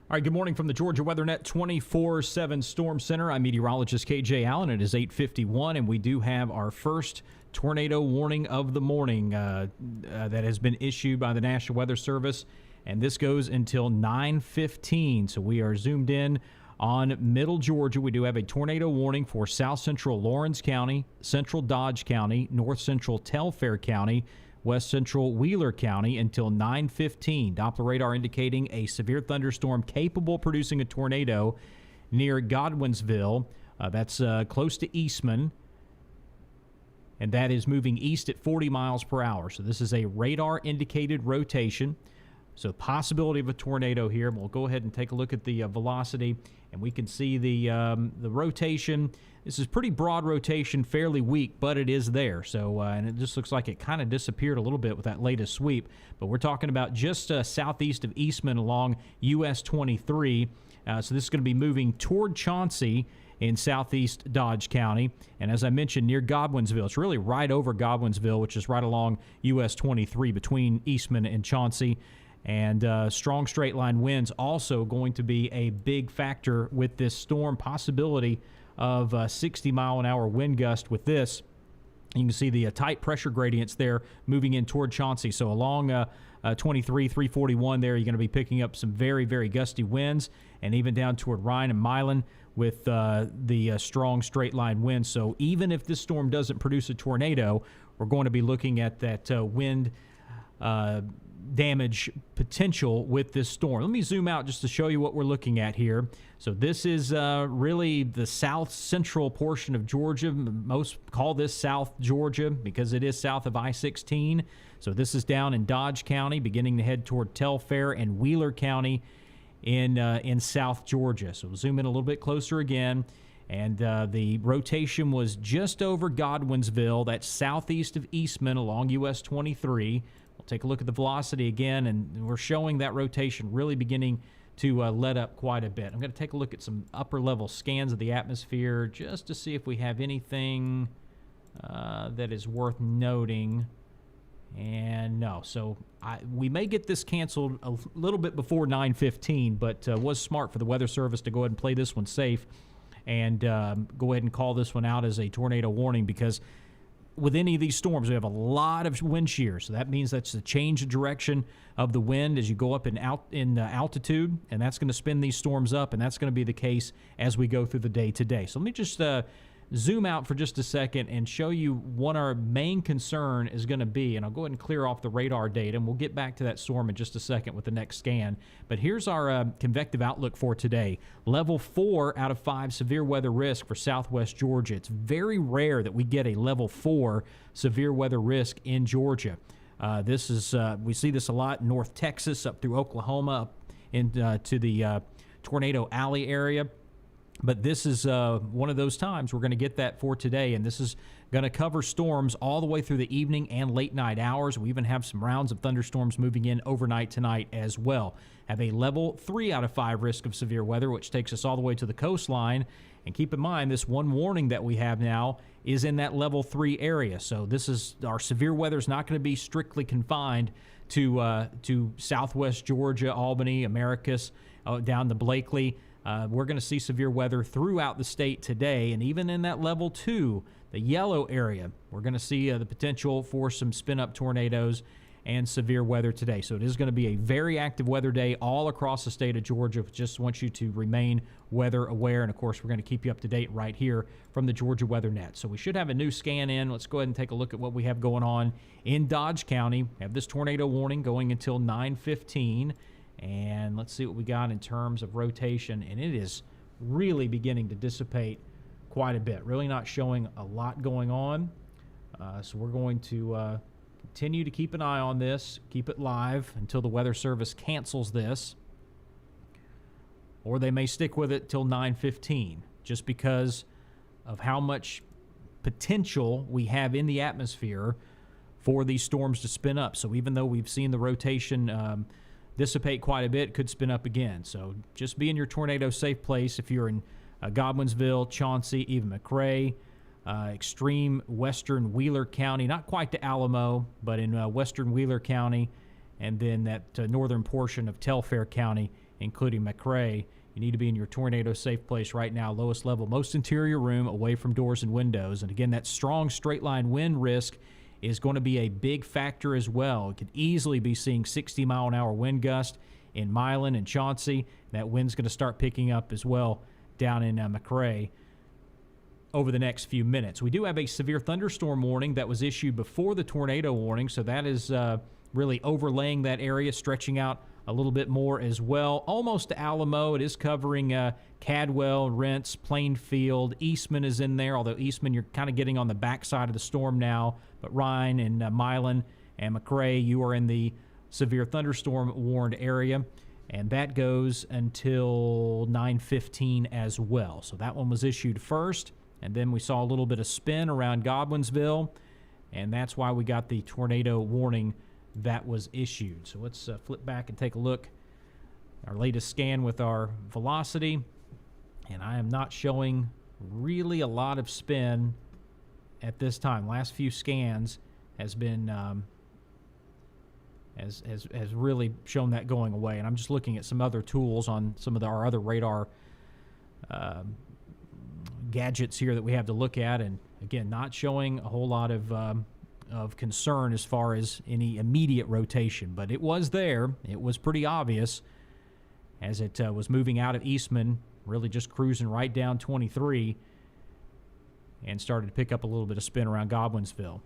All right, good morning from the Georgia WeatherNet 24/7 Storm Center. I'm meteorologist KJ Allen. It is 8:51, and we do have our first tornado warning of the morning that has been issued by the National Weather Service, and this goes until 9:15. So we are zoomed in on middle Georgia. We do have a tornado warning for south central Lawrence County, central Dodge County, north central Telfair County, west central Wheeler County until 9:15. Doppler radar indicating a severe thunderstorm capable of producing a tornado near Godwinsville. That's close to Eastman, and that is moving east at 40 miles per hour. So this is a radar-indicated rotation. So possibility of a tornado here. We'll go ahead and take a look at the velocity, and we can see the rotation. This is pretty broad rotation, fairly weak, but it is there. So, and it just looks like it kind of disappeared a little bit with that latest sweep. But we're talking about just southeast of Eastman along US 23. So this is going to be moving toward Chauncey in southeast Dodge County. And as I mentioned, near Godwinsville. It's really right over Godwinsville, which is right along US 23 between Eastman and Chauncey. And strong straight line winds also going to be a big factor with this storm. Possibility of 60-mile-an-hour wind gust with this. You can see the tight pressure gradients there moving in toward Chauncey. So along 23, 341 there, you're going to be picking up some very, very gusty winds, and even down toward Ryan and Milan with the strong straight line winds. So even if this storm doesn't produce a tornado, we're going to be looking at that wind damage potential with this storm. Let me zoom out just to show you what we're looking at here. So this is really the south central portion of Georgia. Most call this South Georgia because it is south of I-16. So this is down in Dodge County, beginning to head toward Telfair and Wheeler County in South Georgia. So we'll zoom in a little bit closer again. And the rotation was just over Godwinsville. That's southeast of Eastman along US 23. We'll take a look at the velocity again, and we're showing that rotation really beginning to let up quite a bit. I'm going to take a look at some upper-level scans of the atmosphere just to see if we have anything that is worth noting. And no, so we may get this canceled a little bit before 9:15, but was smart for the Weather Service to go ahead and play this one safe and go ahead and call this one out as a tornado warning, because with any of these storms, we have a lot of wind shear. So that means that's the change of direction of the wind as you go up in altitude, and that's going to spin these storms up, and that's going to be the case as we go through the day today. So let me just zoom out for just a second and show you what our main concern is going to be. And I'll go ahead and clear off the radar data, and we'll get back to that storm in just a second with the next scan. But here's our convective outlook for today. Level 4 out of 5 severe weather risk for southwest Georgia. It's very rare that we get a level 4 severe weather risk in Georgia. This is we see this a lot in North Texas, up through Oklahoma, up into the Tornado Alley area. But this is one of those times we're going to get that for today, and this is going to cover storms all the way through the evening and late night hours. We even have some rounds of thunderstorms moving in overnight tonight as well. Have a level 3 out of 5 risk of severe weather, which takes us all the way to the coastline. And keep in mind, this one warning that we have now is in that level 3 area. So this is our severe weather is not going to be strictly confined to southwest Georgia, Albany, Americus, down to Blakely. We're going to see severe weather throughout the state today, and even in that level 2, the yellow area, we're going to see the potential for some spin-up tornadoes and severe weather today. So it is going to be a very active weather day all across the state of Georgia. Just want you to remain weather aware, and of course we're going to keep you up to date right here from the Georgia WeatherNet. So we should have a new scan in. Let's go ahead and take a look at what we have going on in Dodge County. We have this tornado warning going until 9:15. And let's see what we got in terms of rotation. And it is really beginning to dissipate quite a bit. Really not showing a lot going on. So we're going to continue to keep an eye on this, keep it live until the Weather Service cancels this. Or they may stick with it till 9:15, just because of how much potential we have in the atmosphere for these storms to spin up. So even though we've seen the rotation dissipate quite a bit, could spin up again. So just be in your tornado safe place if you're in Godwinsville, Chauncey, even McRae, extreme western Wheeler County, not quite to Alamo, but in western Wheeler County, and then that northern portion of Telfair County including McRae. You need to be in your tornado safe place right now, lowest level, most interior room, away from doors and windows. And again, that strong straight line wind risk is going to be a big factor as well. It could easily be seeing 60-mile-an-hour wind gust in Milan and Chauncey. That wind's going to start picking up as well down in McRae over the next few minutes. We do have a severe thunderstorm warning that was issued before the tornado warning, so that is really overlaying that area, stretching out a little bit more as well. Almost to Alamo. It is covering Cadwell, Rents, Plainfield. Eastman is in there, although Eastman, you're kind of getting on the backside of the storm now. But Ryan and Milan and McRae, you are in the severe thunderstorm warned area. And that goes until 9:15 as well. So that one was issued first. And then we saw a little bit of spin around Godwinsville. And that's why we got the tornado warning that was issued. So let's flip back and take a look. Our latest scan with our velocity. And I am not showing really a lot of spin at this time. Last few scans has been has really shown that going away. And I'm just looking at some other tools on some of our other radar gadgets here that we have to look at. And again, not showing a whole lot of concern as far as any immediate rotation, but it was there. It was pretty obvious as it was moving out of Eastman, really just cruising right down 23 and started to pick up a little bit of spin around Godwinsville.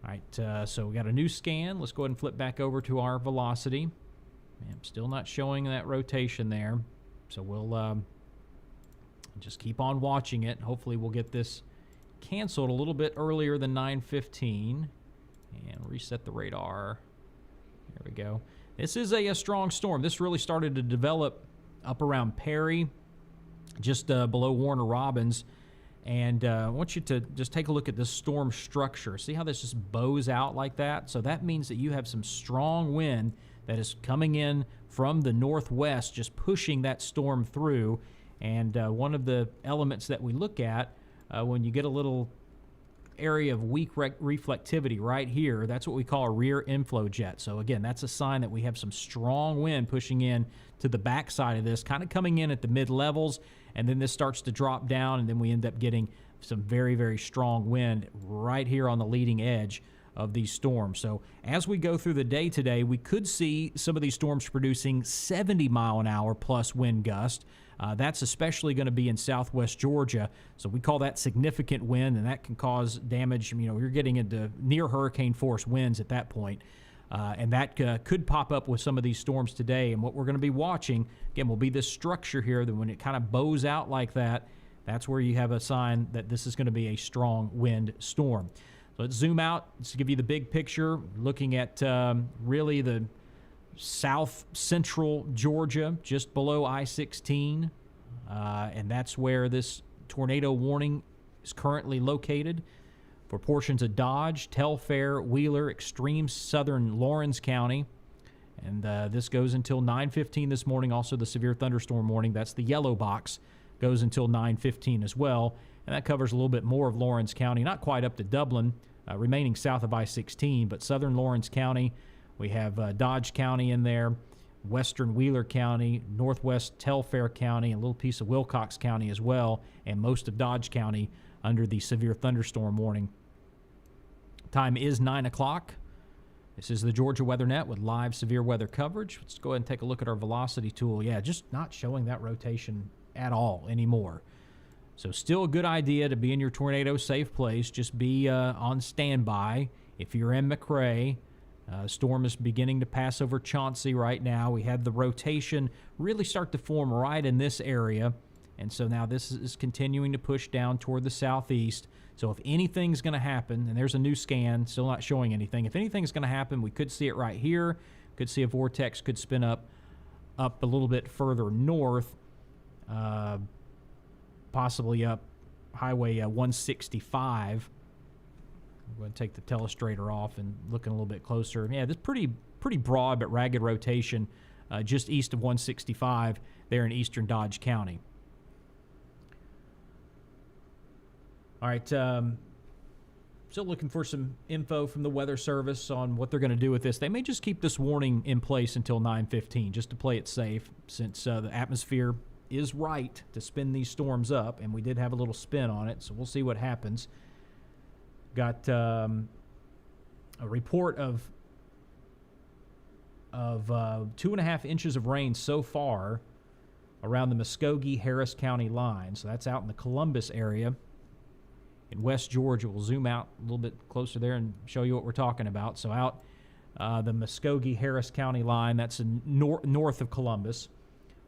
All right, so we got a new scan. Let's go ahead and flip back over to our velocity. I'm still not showing that rotation there, so we'll just keep on watching it. Hopefully we'll get this canceled a little bit earlier than 9:15 and reset the radar. There we go. This is a strong storm. This really started to develop up around Perry, just below Warner Robins. And I want you to just take a look at this storm structure. See how this just bows out like that? So that means that you have some strong wind that is coming in from the northwest, just pushing that storm through. And one of the elements that we look at when you get a little area of weak reflectivity right here, that's what we call a rear inflow jet. So again, that's a sign that we have some strong wind pushing in to the backside of this, kind of coming in at the mid-levels, and then this starts to drop down, and then we end up getting some very, very strong wind right here on the leading edge of these storms. So as we go through the day today, we could see some of these storms producing 70-mile-an-hour plus wind gust. That's especially going to be in southwest Georgia. So we call that significant wind, and that can cause damage. You know, you're getting into near hurricane force winds at that point. And that could pop up with some of these storms today. And what we're going to be watching, again, will be this structure here that when it kind of bows out like that, that's where you have a sign that this is going to be a strong wind storm. So let's zoom out. Let's give you the big picture, looking at really the south central Georgia, just below I-16. And that's where this tornado warning is currently located for portions of Dodge, Telfair, Wheeler, extreme southern Lawrence County. And this goes until 9:15 this morning. Also the severe thunderstorm warning, that's the yellow box, goes until 9:15 as well. And that covers a little bit more of Lawrence County, not quite up to Dublin, remaining south of I-16, but southern Lawrence County. We have Dodge County in there, western Wheeler County, northwest Telfair County, a little piece of Wilcox County as well, and most of Dodge County under the severe thunderstorm warning. Time is 9 o'clock. This is the Georgia Weather Net with live severe weather coverage. Let's go ahead and take a look at our velocity tool. Yeah, just not showing that rotation at all anymore. So still a good idea to be in your tornado safe place. Just be on standby. If you're in McRae, storm is beginning to pass over Chauncey right now. We had the rotation really start to form right in this area. And so now this is continuing to push down toward the southeast. So if anything's going to happen, and there's a new scan, still not showing anything. If anything's going to happen, we could see it right here. Could see a vortex could spin up a little bit further north, possibly up Highway 165. I'm going to take the telestrator off and looking a little bit closer. Yeah, this pretty broad but ragged rotation just east of 165 there in eastern Dodge County. All right, Still looking for some info from the Weather Service on what they're going to do with this. They may just keep this warning in place until 9:15 just to play it safe, since the atmosphere is right to spin these storms up, and we did have a little spin on it, so we'll see what happens. Got a report of 2.5 inches of rain so far around the Muskogee-Harris County line. So that's out in the Columbus area in West Georgia. We'll zoom out a little bit closer there and show you what we're talking about. So out the Muskogee-Harris County line, that's north of Columbus,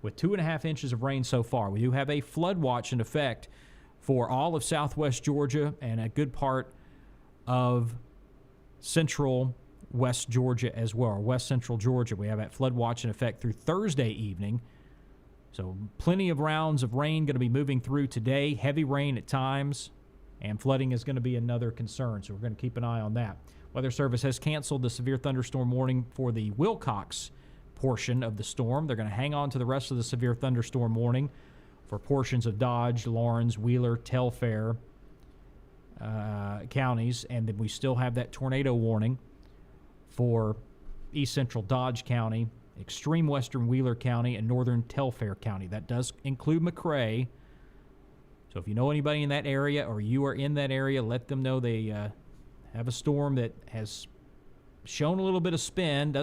with 2.5 inches of rain so far. We do have a flood watch in effect for all of southwest Georgia and a good part of central West Georgia as well, or west central Georgia. We have that flood watch in effect through Thursday evening. So plenty of rounds of rain going to be moving through today. Heavy rain at times, and flooding is going to be another concern. So we're going to keep an eye on that. Weather Service has canceled the severe thunderstorm warning for the Wilcox portion of the storm. They're going to hang on to the rest of the severe thunderstorm warning for portions of Dodge, Laurens, Wheeler, Telfair counties, and then we still have that tornado warning for east central Dodge County, extreme western Wheeler County, and northern Telfair County. That does include McRae. So if you know anybody in that area or you are in that area, let them know they have a storm that has shown a little bit of spin.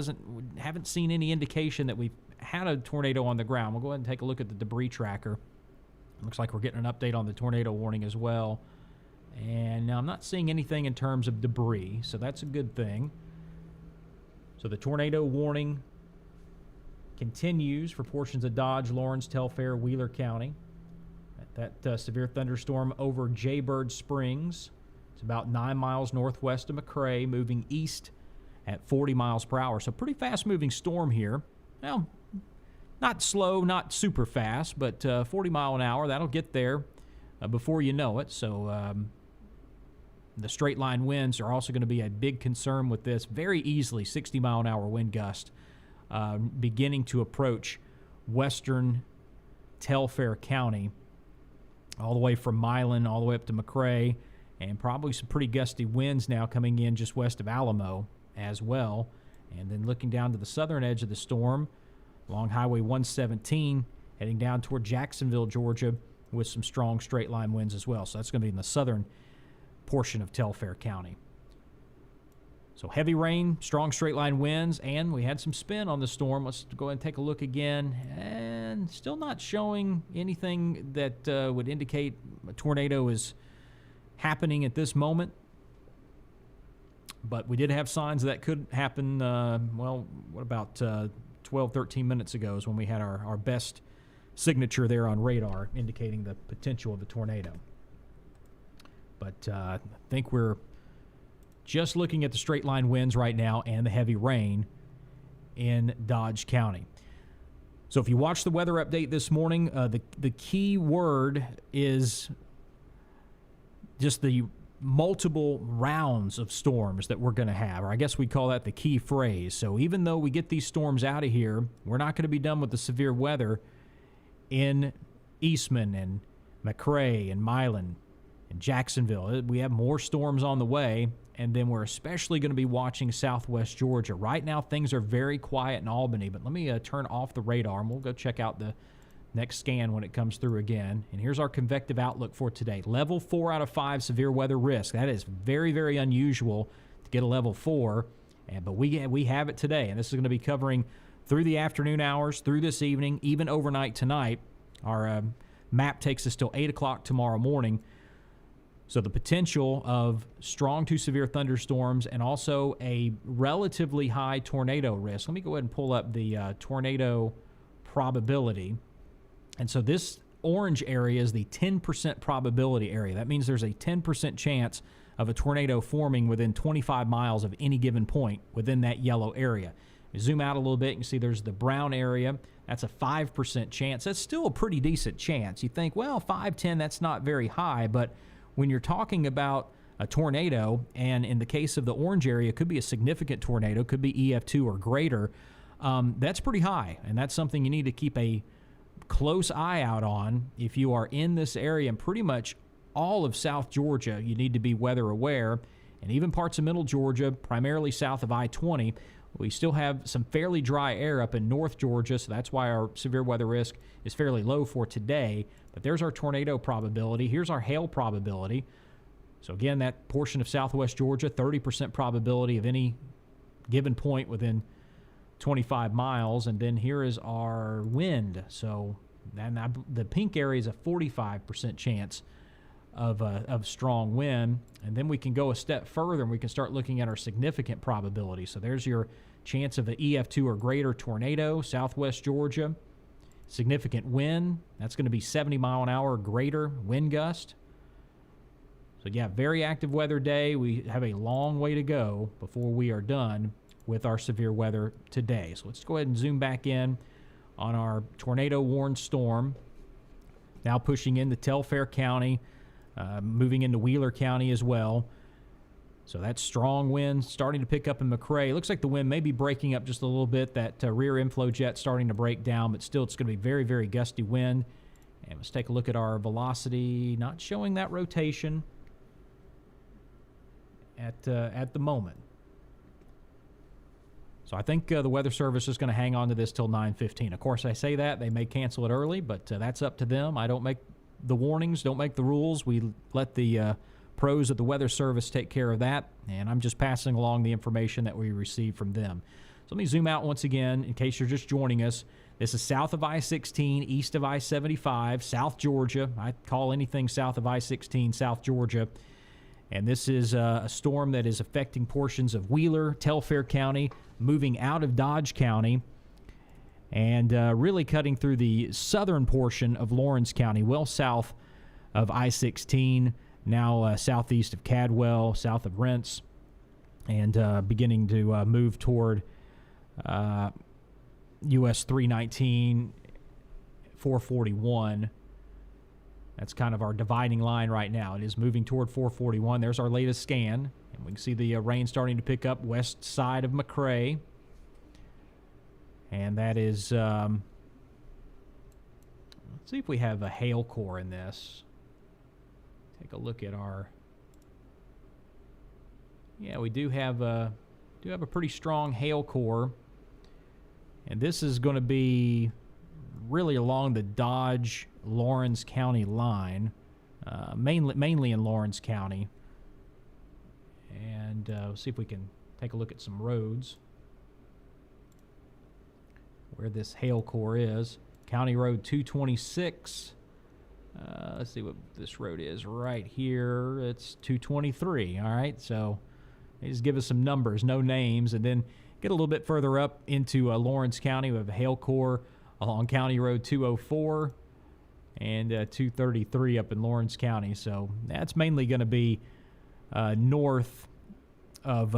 Haven't seen any indication that we've had a tornado on the ground. We'll go ahead and take a look at the debris tracker. Looks like we're getting an update on the tornado warning as well. And now I'm not seeing anything in terms of debris, so that's a good thing. So the tornado warning continues for portions of Dodge, Laurens, Telfair, Wheeler County. That severe thunderstorm over Jaybird Springs. It's about 9 miles northwest of McRae, moving east at 40 miles per hour. So pretty fast-moving storm here. Well, not slow, not super fast, but 40 mile an hour. That'll get there before you know it. So the straight line winds are also going to be a big concern with this. Very easily 60 mile an hour wind gust beginning to approach western Telfair County, all the way from Milan all the way up to McRae, and probably some pretty gusty winds now coming in just west of Alamo as well. And then looking down to the southern edge of the storm along Highway 117, heading down toward Jacksonville, Georgia, with some strong straight line winds as well. So that's going to be in the southern portion of Telfair County. So heavy rain, strong straight line winds, and we had some spin on the storm. Let's go ahead and take a look again. And still not showing anything that would indicate a tornado is happening at this moment. But we did have signs that could happen, what about 12, 13 minutes ago is when we had our best signature there on radar indicating the potential of a tornado. But I think we're just looking at the straight line winds right now and the heavy rain in Dodge County. So if you watch the weather update this morning, the key word is just the multiple rounds of storms that we're going to have, or I guess we call that the key phrase. So even though we get these storms out of here, we're not going to be done with the severe weather in Eastman and McRae and Milan and Jacksonville. We have more storms on the way, and then we're especially going to be watching southwest Georgia. Right now, things are very quiet in Albany, but let me turn off the radar, and we'll go check out the next scan when it comes through again. And here's our convective outlook for today. Level 4 out of 5 severe weather risk. That is very, very unusual to get a level 4, but we have it today, and this is going to be covering through the afternoon hours, through this evening, even overnight tonight. Our map takes us till 8 o'clock tomorrow morning. So the potential of strong to severe thunderstorms and also a relatively high tornado risk. Let me go ahead and pull up the tornado probability. And so this orange area is the 10% probability area. That means there's a 10% chance of a tornado forming within 25 miles of any given point within that yellow area. You zoom out a little bit, you can see there's the brown area. That's a 5% chance. That's still a pretty decent chance. You think, well, 5, 10, that's not very high, but when you're talking about a tornado, and in the case of the orange area, it could be a significant tornado, could be EF2 or greater, that's pretty high, and that's something you need to keep a close eye out on if you are in this area. And pretty much all of South Georgia, you need to be weather aware. and even parts of middle Georgia, primarily south of I-20. We still have some fairly dry air up in North Georgia, so that's why our severe weather risk is fairly low for today. But there's our tornado probability. Here's our hail probability. So again, that portion of southwest Georgia, 30% probability of any given point within 25 miles. And then here is our wind. So the pink area is a 45% chance of strong wind. And then we can go a step further and we can start looking at our significant probability. So there's your chance of an EF2 or greater tornado, southwest Georgia. Significant wind, that's going to be 70 mile an hour or greater wind gust. So yeah, very active weather day. We have a long way to go before we are done with our severe weather today. So let's go ahead and zoom back in on our tornado warned storm. Now pushing into Telfair County, moving into Wheeler County as well. So that strong wind starting to pick up in McRae. Looks like the wind may be breaking up just a little bit. That rear inflow jet starting to break down, but still it's going to be very, very gusty wind. And let's take a look at our velocity. Not showing that rotation at the moment. So I think the Weather Service is going to hang on to this till 9:15. Of course, I say that. They may cancel it early, but that's up to them. I don't make the warnings, don't make the rules. We let the pros at the Weather Service take care of that, and I'm just passing along the information that we receive from them. So let me zoom out once again in case you're just joining us. This is south of I-16, east of I-75, South Georgia. I call anything south of I-16 South Georgia. And this is a storm that is affecting portions of Wheeler, Telfair County, moving out of Dodge County, and really cutting through the southern portion of Lawrence County, well south of I-16, now southeast of Cadwell, south of Rents, and beginning to move toward US 319, 441. That's kind of our dividing line right now. It is moving toward 441. There's our latest scan. And we can see the rain starting to pick up west side of McRae. And that is, let's see if we have a hail core in this. Take a look at our, yeah, we do have a pretty strong hail core. And this is going to be really along the Dodge-Lawrence County line, mainly in Lawrence County. And we'll see if we can take a look at some roads where this hail core is. County Road 226. Let's see what this road is right here. It's 223. All right, so they just give us some numbers, no names, and then get a little bit further up into Lawrence County. We have a hail core along County Road 204 and 233 up in Lawrence County. So that's mainly going to be north of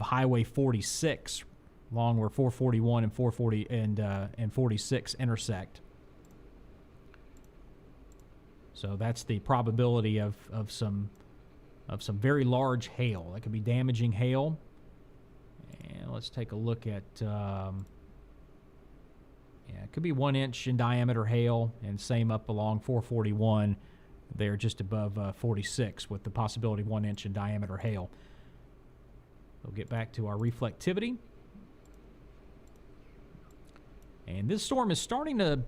Highway 46, along where 441 and 440 and 46 intersect. So that's the probability of some very large hail. That could be damaging hail. And let's take a look at, yeah, it could be 1 inch in diameter hail, and same up along 441 there just above 46 with the possibility of 1 inch in diameter hail. We'll get back to our reflectivity. And this storm is starting to,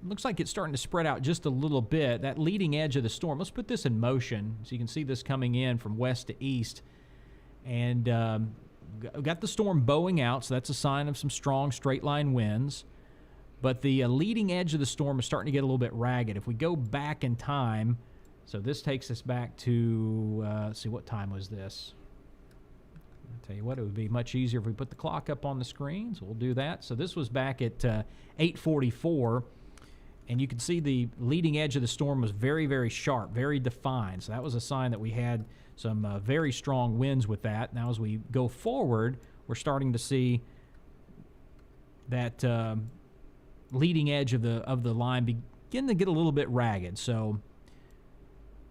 looks like it's starting to spread out just a little bit. That leading edge of the storm, let's put this in motion so you can see this coming in from west to east. And got the storm bowing out, so that's a sign of some strong straight line winds. But the leading edge of the storm is starting to get a little bit ragged. If we go back in time, so this takes us back to, let's see, what time was this? I'll tell you what, it would be much easier if we put the clock up on the screen, so we'll do that. So this was back at 8:44, and you can see the leading edge of the storm was very, very sharp, very defined. So that was a sign that we had some very strong winds with that. Now as we go forward, we're starting to see that leading edge of the line begin to get a little bit ragged. So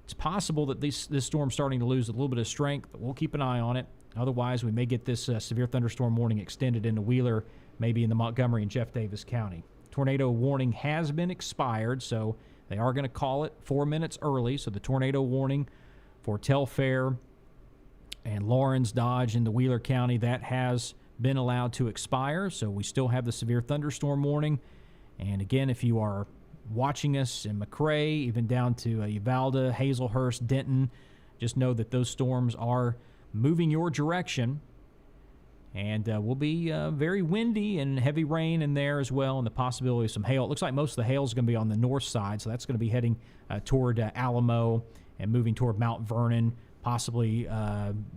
it's possible that this storm's starting to lose a little bit of strength, but we'll keep an eye on it. Otherwise, we may get this severe thunderstorm warning extended into Wheeler, maybe in the Montgomery and Jeff Davis County. Tornado warning has been expired, so they are going to call it 4 minutes early. So the tornado warning for Telfair, And Lawrence, Dodge, into Wheeler County, that has been allowed to expire. So we still have the severe thunderstorm warning. And again, if you are watching us in McRae, even down to Uvalde, Hazelhurst, Denton, just know that those storms are moving your direction. And will be very windy and heavy rain in there as well, and the possibility of some hail. It looks like most of the hail is going to be on the north side, so that's going to be heading toward Alamo and moving toward Mount Vernon, possibly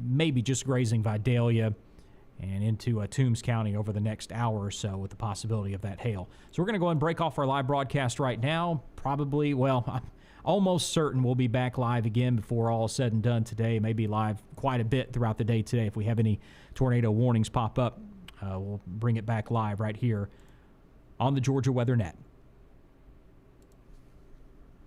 maybe just grazing Vidalia and into Toombs County over the next hour or so with the possibility of that hail. So we're going to go ahead and break off our live broadcast right now. Probably, well, I'm almost certain we'll be back live again before all is said and done today. Maybe live quite a bit throughout the day today. If we have any tornado warnings pop up, we'll bring it back live right here on the Georgia Weather Net.